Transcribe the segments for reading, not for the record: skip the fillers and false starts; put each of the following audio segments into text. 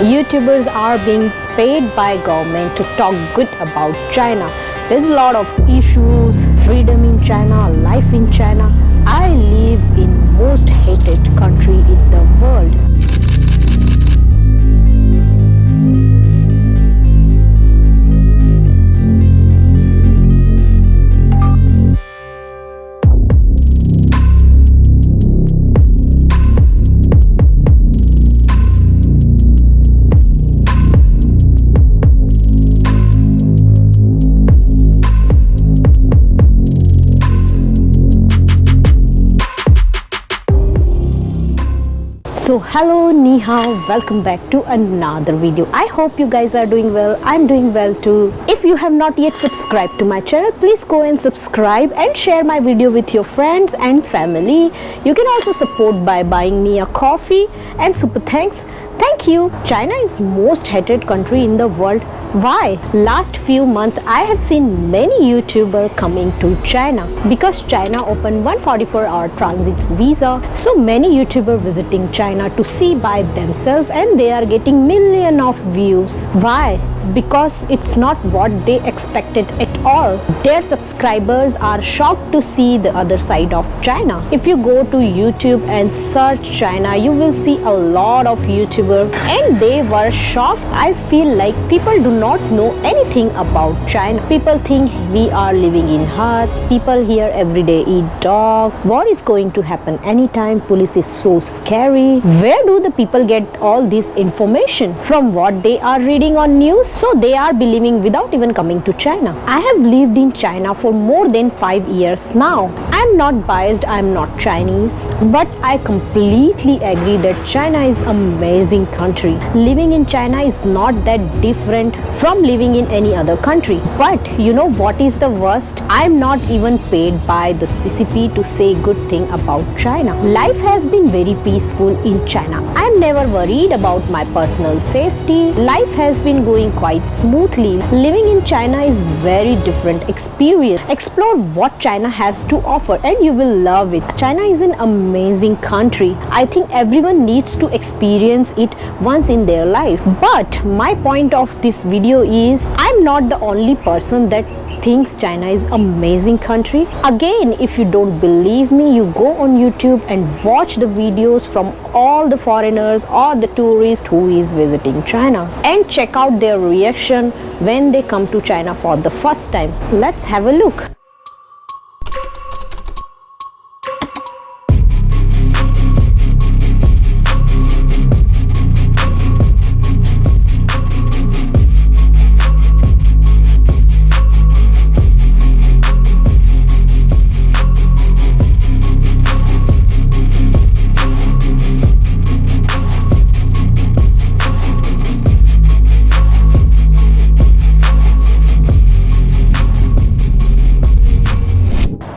YouTubers are being paid by government to talk good about China. There's a lot of issues, freedom in China, life in China. I live in most hated country in the world. So hello, ni hao, welcome back to another video. I hope you guys are doing well. I'm doing well too. If you have not yet subscribed to my channel, please go and subscribe and share my video with your friends and family. You can also support by buying me a coffee and super thanks. Thank you. China is most hated country in the world. Why? Last few months I have seen many YouTubers coming to China because China opened 144-hour transit visa. So many YouTubers visiting China to see by themselves and they are getting millions of views. Why? Because it's not what they expected at all. Their subscribers are shocked to see the other side of China. If you go to YouTube and search China, you will see a lot of YouTubers and they were shocked. I feel like people do not know anything about China. People think we are living in huts. People here every day eat dog. War is going to happen anytime. Police is so scary. Where do the people get all this information? From what they are reading on news? So they are believing without even coming to China. I have lived in China for more than 5 years now. I'm not biased, I'm not Chinese, but I completely agree that China is an amazing country. Living in China is not that different from living in any other country. But you know what is the worst? I'm not even paid by the CCP to say good thing about China. Life has been very peaceful in China. I'm never worried about my personal safety. Life has been going quite smoothly. Living in China is very different experience. Explore what China has to offer and you will love it. China is an amazing country. I think everyone needs to experience it once in their life. But my point of this video is I'm not the only person that thinks China is amazing country. Again, if you don't believe me, you go on YouTube and watch the videos from all the foreigners or the tourists who is visiting China and check out their reaction when they come to China for the first time. Let's have a look.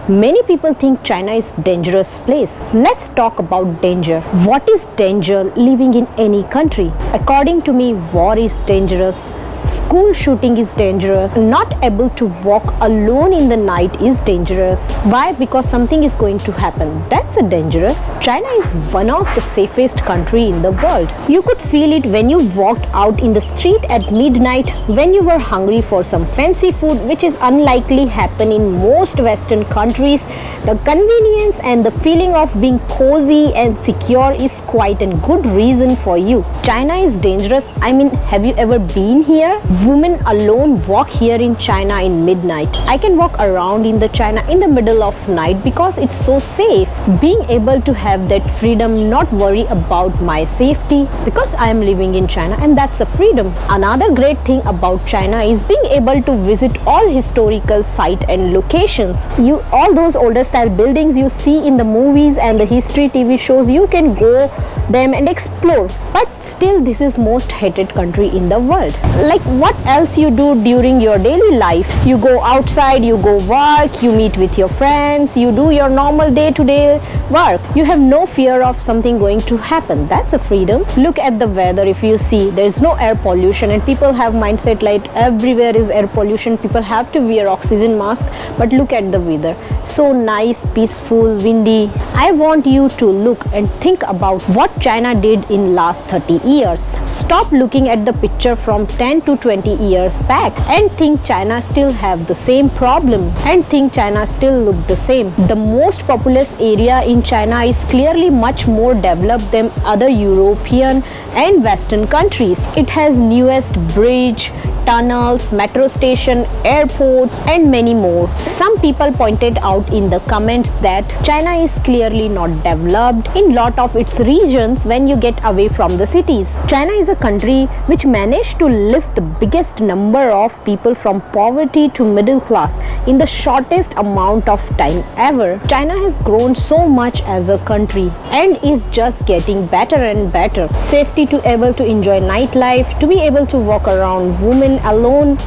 Many people think China is a dangerous place. Let's talk about danger. What is danger living in any country? According to me, war is dangerous. School shooting is dangerous. Not able to walk alone in the night is dangerous. Why? Because something is going to happen. That's a dangerous. China is one of the safest country in the world. You could feel it when you walked out in the street at midnight when you were hungry for some fancy food, which is unlikely happen in most Western countries. The convenience and the feeling of being cozy and secure is quite a good reason for you. China is dangerous. I mean, have you ever been here? Women alone walk here in China in midnight. I can walk around in the China in the middle of night because it's so safe. Being able to have that freedom, not worry about my safety because I am living in China and that's a freedom. Another great thing about China is being able to visit all historical sites and locations. All those older style buildings you see in the movies and the history TV shows, you can go them and explore. But still, this is most hated country in the world. Like what else you do during your daily life. You go outside, you go work, you meet with your friends, you do your normal day-to-day work. You have no fear of something going to happen. That's a freedom. Look at the weather. If you see, there's no air pollution, and people have mindset like everywhere is air pollution, people have to wear oxygen mask. But look at the weather, so nice, peaceful, windy. I want you to look and think about what China did in last 30 years. Stop looking at the picture from 10 to 20 years back and think China still have the same problem and think China still look the same. The most populous area in China is clearly much more developed than other European and Western countries. It has newest bridge, tunnels, metro station, airport, and many more. Some people pointed out in the comments that China is clearly not developed in lot of its regions when you get away from the cities. China is a country which managed to lift the biggest number of people from poverty to middle class in the shortest amount of time ever. China has grown so much as a country and is just getting better and better. Safety to able to enjoy nightlife, to be able to walk around women alone,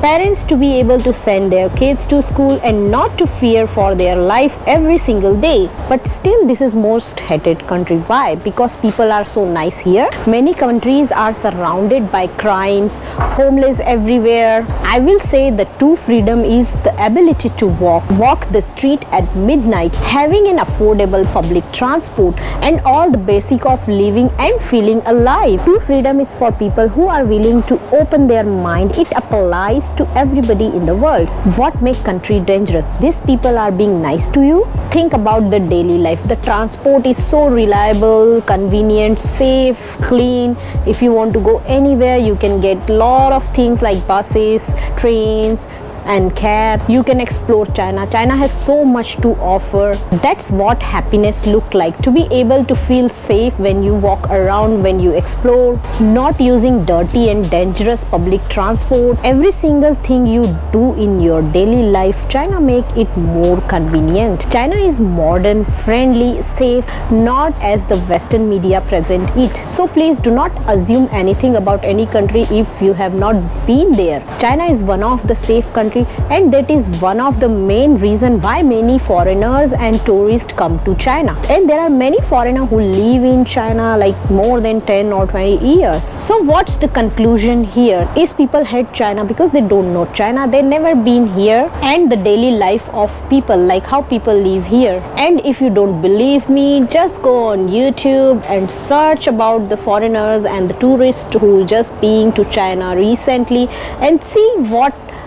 parents to be able to send their kids to school and not to fear for their life every single day. But still, this is most hated country. Why? Because people are so nice here. Many countries are surrounded by crimes, homeless everywhere. I will say the true freedom is the ability to walk the street at midnight, having an affordable public transport and all the basic of living and feeling alive. True freedom is for people who are willing to open their mind. It applies to everybody in the world. What makes country dangerous? These people are being nice to you. Think about the daily life. The transport is so reliable, convenient, safe, clean. If you want to go anywhere, you can get lot of things like buses, trains, and cab. You can explore China. China has so much to offer. That's what happiness look like, to be able to feel safe when you walk around, when you explore, not using dirty and dangerous public transport. Every single thing you do in your daily life, China make it more convenient. China is modern, friendly, safe, not as the Western media present it. So please do not assume anything about any country if you have not been there. China is one of the safe countries, and that is one of the main reason why many foreigners and tourists come to China. And there are many foreigners who live in China like more than 10 or 20 years. So what's the conclusion here? Is people hate China because they don't know China, they never been here, and the daily life of people, like how people live here. And if you don't believe me, just go on YouTube and search about the foreigners and the tourists who just been to China recently and see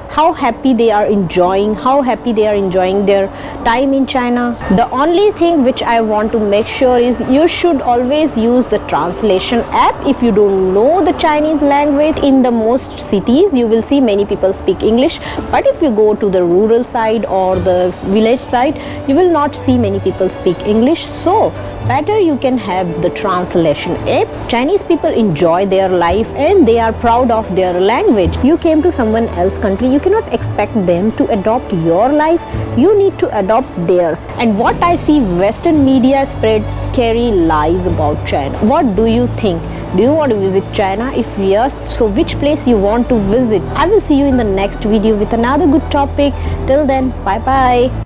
how happy they are enjoying their time in China. The only thing which I want to make sure is you should always use the translation app. If you don't know the Chinese language, in the most cities you will see many people speak English, but if you go to the rural side or the village side, you will not see many people speak English. So better you can have the translation app. Chinese people enjoy their life and they are proud of their language. You came to someone else's country, you cannot expect them to adopt your life. You need to adopt theirs. And what I see, Western media spread scary lies about China. What do you think? Do you want to visit China? If yes, so which place you want to visit? I will see you in the next video with another good topic. Till then, bye bye.